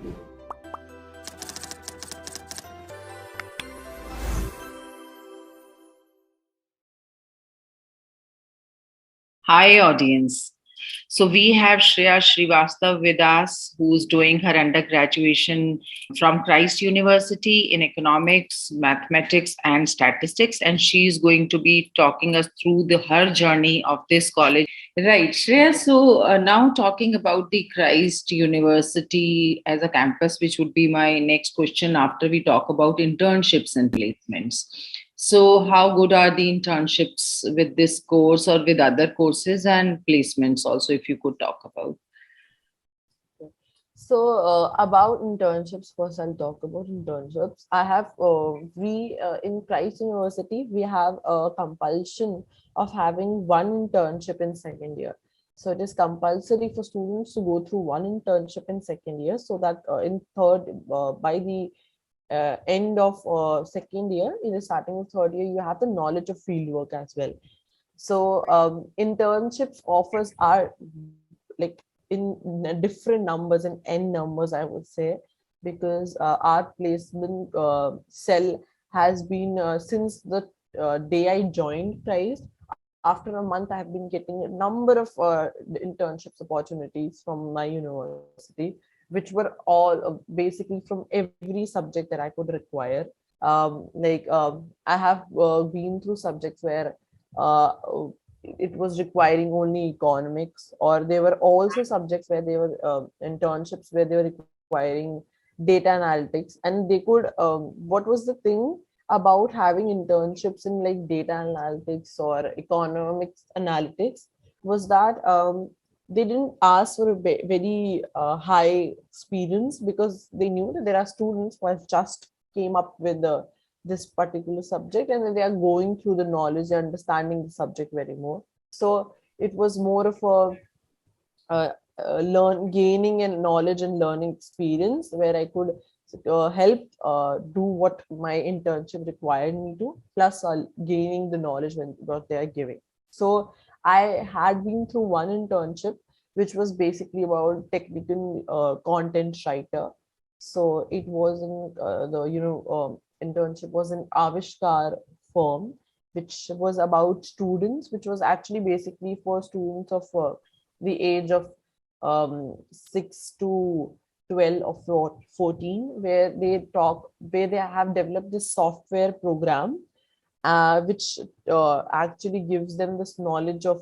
Hi, audience. So we have Shreya Srivastav with us, who's doing her undergraduation from Christ University in economics, mathematics, and statistics, and she's going to be talking us through her journey of this college. Right, Shreya. So now talking about the Christ University as a campus, which would be my next question after we talk about internships and placements. So, how good are the internships with this course or with other courses and placements also, if you could talk about? So about internships, first I'll talk about internships. I have we in Christ University we have a compulsion of having one internship in second year. So it is compulsory for students to go through one internship in second year, so that in third by the end of second year, in the starting of third year, you have the knowledge of field work as well. So internships offers are like in different numbers and n numbers, I would say, because our placement cell has been since the day I joined Christ. After a month, I have been getting a number of internships opportunities from my university, which were all basically from every subject that I could require. I have been through subjects where uh, it was requiring only economics, or there were also subjects where they were internships where they were requiring data analytics, and they could what was the thing about having internships in like data analytics or economics analytics was that they didn't ask for a very high experience, because they knew that there are students who have just came up with this particular subject, and then they are going through the knowledge and understanding the subject very more. So it was more of a learn gaining and knowledge and learning experience where I could help do what my internship required me to, plus gaining the knowledge when what they are giving. So I had been through one internship which was basically about technical content writer. So it was in the internship was in Avishkar firm, which was about students, which was actually basically for students of the age of 6 to 12 or 14, where they have developed this software program which actually gives them this knowledge of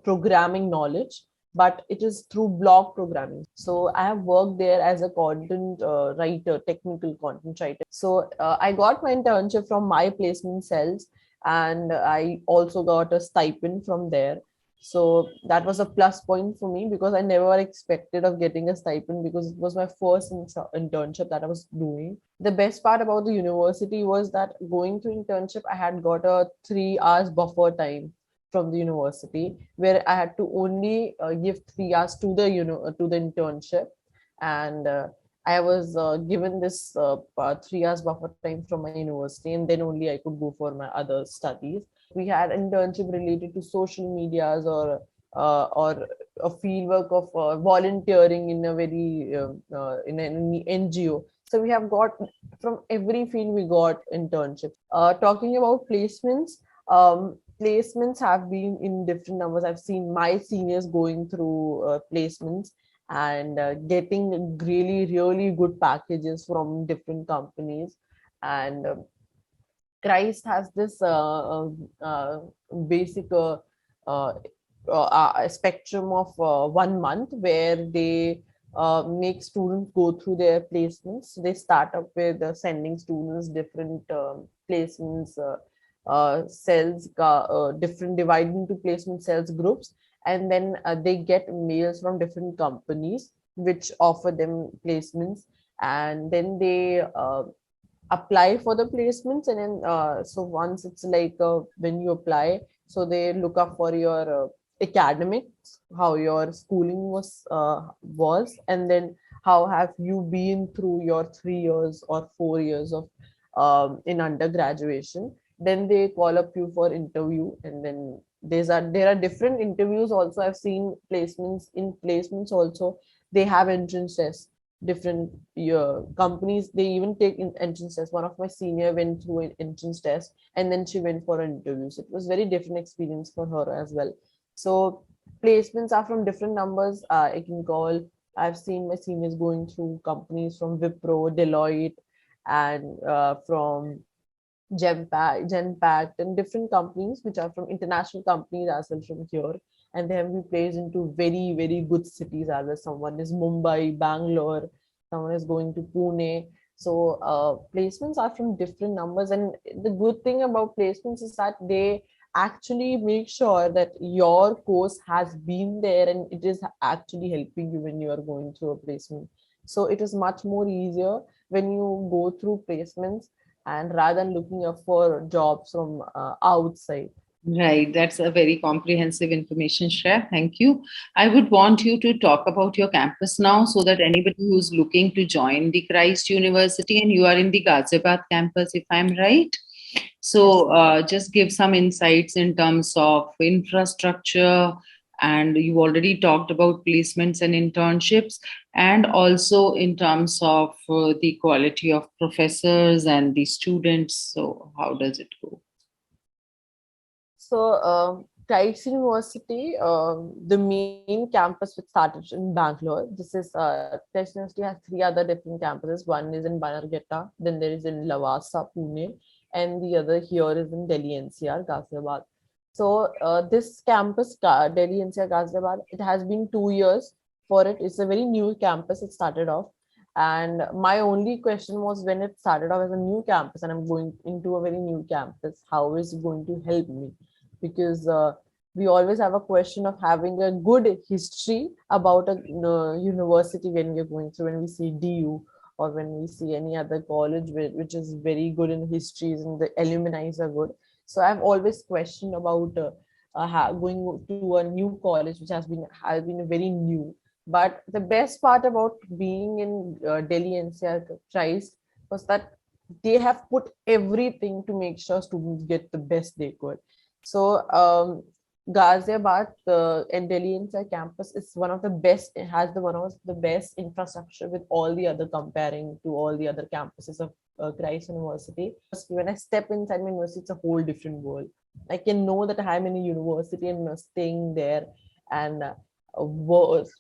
programming knowledge, but it is through block programming. So I have worked there as a content writer, technical content writer. So I got my internship from my placement cells, and I also got a stipend from there. So that was a plus point for me, because I never expected of getting a stipend, because it was my first internship that I was doing. The best part about the university was that going to internship, I had got a 3 hours buffer time from the university, where I had to only give 3 hours to the to the internship, and I was given this 3 hours buffer time from my university, and then only I could go for my other studies. We had internship related to social medias, or a field work of volunteering in a very in an NGO. So we have got from every field we got internships. Talking about placements, placements have been in different numbers. I've seen my seniors going through placements and getting really good packages from different companies, and Christ has this basic spectrum of 1 month where they make students go through their placements. They start up with sending students different placements cells, different divided into placement cells groups, and then they get mails from different companies which offer them placements, and then they apply for the placements, and then so once it's like when you apply, so they look up for your academics, how your schooling was, and then how have you been through your 3 years or 4 years of in undergraduation. Then they call up you for interview, and then there are different interviews also. I've seen placements also, they have entrance tests. different companies. They even take entrance test. One of my senior went through an entrance test, and then she went for an interview. So it was very different experience for her as well. So placements are from different numbers. I can call. I've seen my seniors going through companies from Wipro, Deloitte, and from Genpact, and different companies which are from international companies as well from here. And they have been placed into very, very good cities as well. Someone is Mumbai, Bangalore, someone is going to Pune. So placements are from different numbers. And the good thing about placements is that they actually make sure that your course has been there and it is actually helping you when you are going through a placement. So it is much more easier when you go through placements, and rather than looking up for jobs from outside. Right, that's a very comprehensive information, Shreya. Thank you. I would want you to talk about your campus now so that anybody who's looking to join the Christ University, and you are in the Ghaziabad campus, if I'm right. Yes. So, just give some insights in terms of infrastructure, and you already talked about placements and internships, and also in terms of the quality of professors and the students. So, how does it go? So, Christ University, the main campus which started in Bangalore. This is Christ University has three other different campuses. One is in Banarghetta, then there is in Lavasa, Pune, and the other here is in Delhi NCR, Ghaziabad. So, this campus, Delhi NCR, Ghaziabad, it has been 2 years for it. It's a very new campus. It started off. And my only question was, when it started off as a new campus and I'm going into a very new campus, how is it going to help me? Because we always have a question of having a good history about a university when we're going through, when we see DU or when we see any other college which is very good in histories and the alumni are good. So I've always questioned about going to a new college which has been very new. But the best part about being in Delhi NCR Christ was that they have put everything to make sure students get the best they could. So Ghaziabad and Delhi Inside campus is one of the best. It has one of the best infrastructure with all the other, comparing to all the other campuses of Christ University. When I step inside my university, it's a whole different world. I can know that I'm in a university and staying there and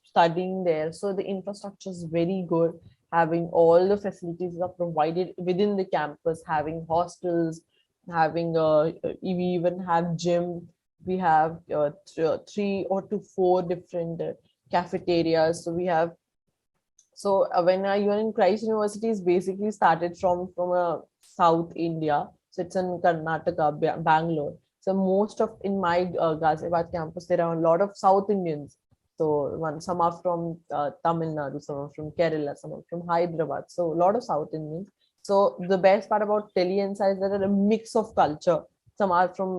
studying there. So the infrastructure is very good. Having all the facilities are provided within the campus, having hostels, having we even have gym. We have 3 or 4 different cafeterias. So we have, so when you're in Christ University is basically started from South India. So it's in Karnataka, Bangalore. So most of in my Ghaziabad campus, there are a lot of South Indians. So some are from Tamil Nadu, some are from Kerala, some are from Hyderabad. So a lot of South Indians. So the best part about Delhi NCR is that there are a mix of culture. Some are from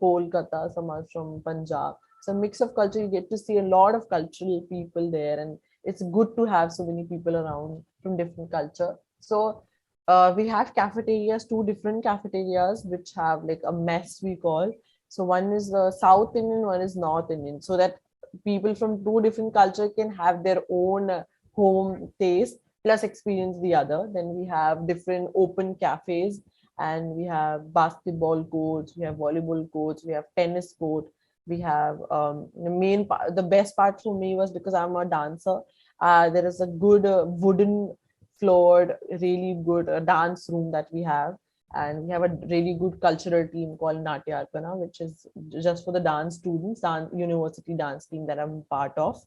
Kolkata, some are from Punjab. So mix of culture, you get to see a lot of cultural people there, and it's good to have so many people around from different culture. So we have cafeterias, 2 different cafeterias which have like a mess we call. So one is the South Indian, one is North Indian, so that people from 2 different culture can have their own home taste plus experience the other. Then we have different open cafes, and we have basketball courts, we have volleyball courts, we have tennis court, we have the main part. The best part for me was because I'm a dancer. There is a good wooden floored, really good dance room that we have. And we have a really good cultural team called Natya Arpana, which is just for the dance students, university dance team that I'm part of.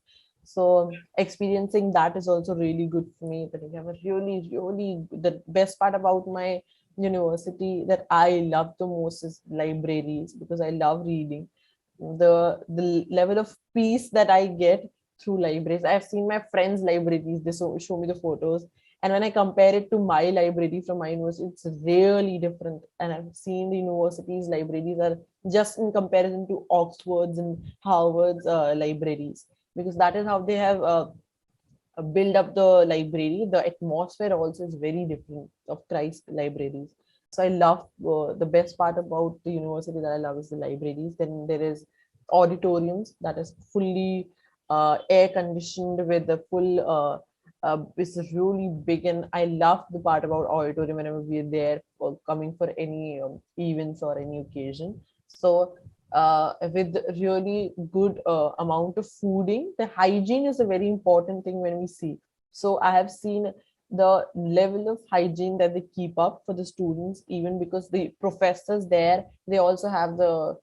So experiencing that is also really good for me. That we have a really, really, the best part about my university that I love the most is libraries, because I love reading. The level of peace that I get through libraries. I've seen my friends' libraries, they show me the photos. And when I compare it to my library from my university, it's really different. And I've seen the universities' libraries are just in comparison to Oxford's and Harvard's libraries, because that is how they have build up the library. The atmosphere also is very different of Christ libraries. So I love the best part about the university that I love is the libraries. Then there is auditoriums that is fully air conditioned with the full is really big, and I love the part about auditorium whenever we're there for coming for any events or any occasion. So with really good amount of fooding, the hygiene is a very important thing when we see. So I have seen the level of hygiene that they keep up for the students, even because the professors there, they also have the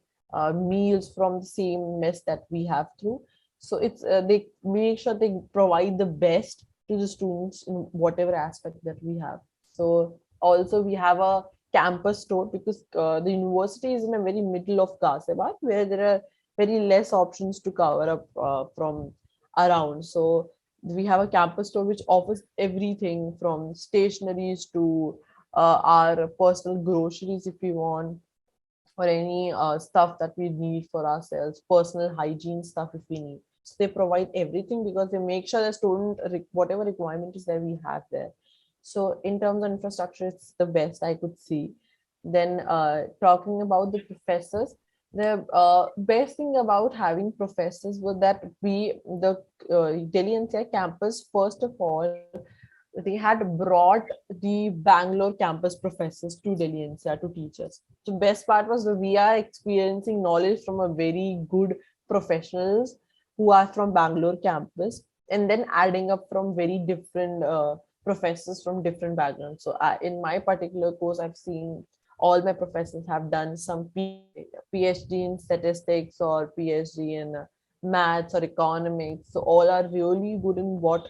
meals from the same mess that we have through. So it's they make sure they provide the best to the students in whatever aspect that we have. So also we have a campus store, because the university is in a very middle of Ghaziabad, where there are very less options to cover up from around. So we have a campus store which offers everything from stationaries to our personal groceries if we want, or any stuff that we need for ourselves, personal hygiene stuff if we need. So they provide everything, because they make sure the student whatever requirement is there, we have there. So in terms of infrastructure, it's the best I could see. Then talking about the professors, the best thing about having professors was that the Delhi NCR campus, first of all, they had brought the Bangalore campus professors to Delhi NCR to teach us. So best part was that we are experiencing knowledge from a very good professionals who are from Bangalore campus, and then adding up from very different professors from different backgrounds. So in my particular course, I've seen all my professors have done some PhD in statistics or PhD in maths or economics. So all are really good in what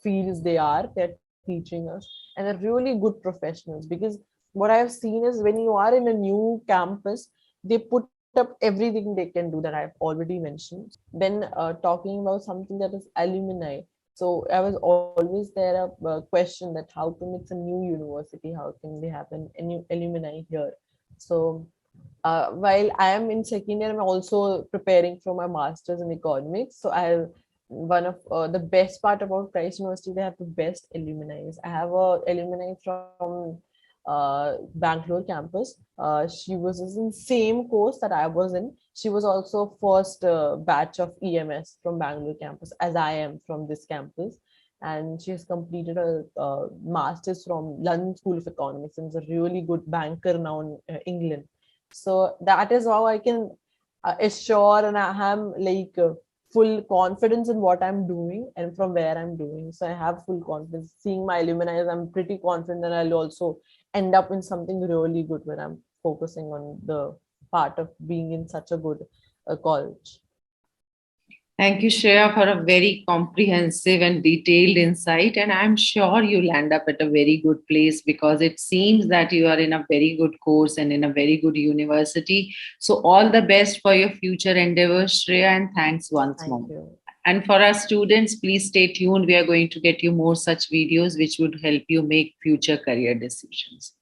fields they're teaching us, and they're really good professionals. Because what I have seen is, when you are in a new campus, they put up everything they can do, that I've already mentioned. Then talking about something that is alumni. So I was always there a question that how come it's a new university, how can they have a new alumni here. So while I am in second year, I'm also preparing for my master's in economics. So I have one of the best part about Christ University, they have the best alumni. I have a alumni from Bangalore campus. She was in same course that I was in. She was also first batch of EMS from Bangalore campus, as I am from this campus. And she has completed a master's from London School of Economics, and is a really good banker now in England. So that is how I can assure, and I have like full confidence in what I'm doing and from where I'm doing. So I have full confidence. Seeing my alumni, I'm pretty confident that I'll also end up in something really good when I'm focusing on the part of being in such a good college. Thank you, Shreya, for a very comprehensive and detailed insight. And I'm sure you'll end up at a very good place, because it seems that you are in a very good course and in a very good university. So, all the best for your future endeavors, Shreya, and thanks once more. Thank you. And for our students, please stay tuned. We are going to get you more such videos which would help you make future career decisions.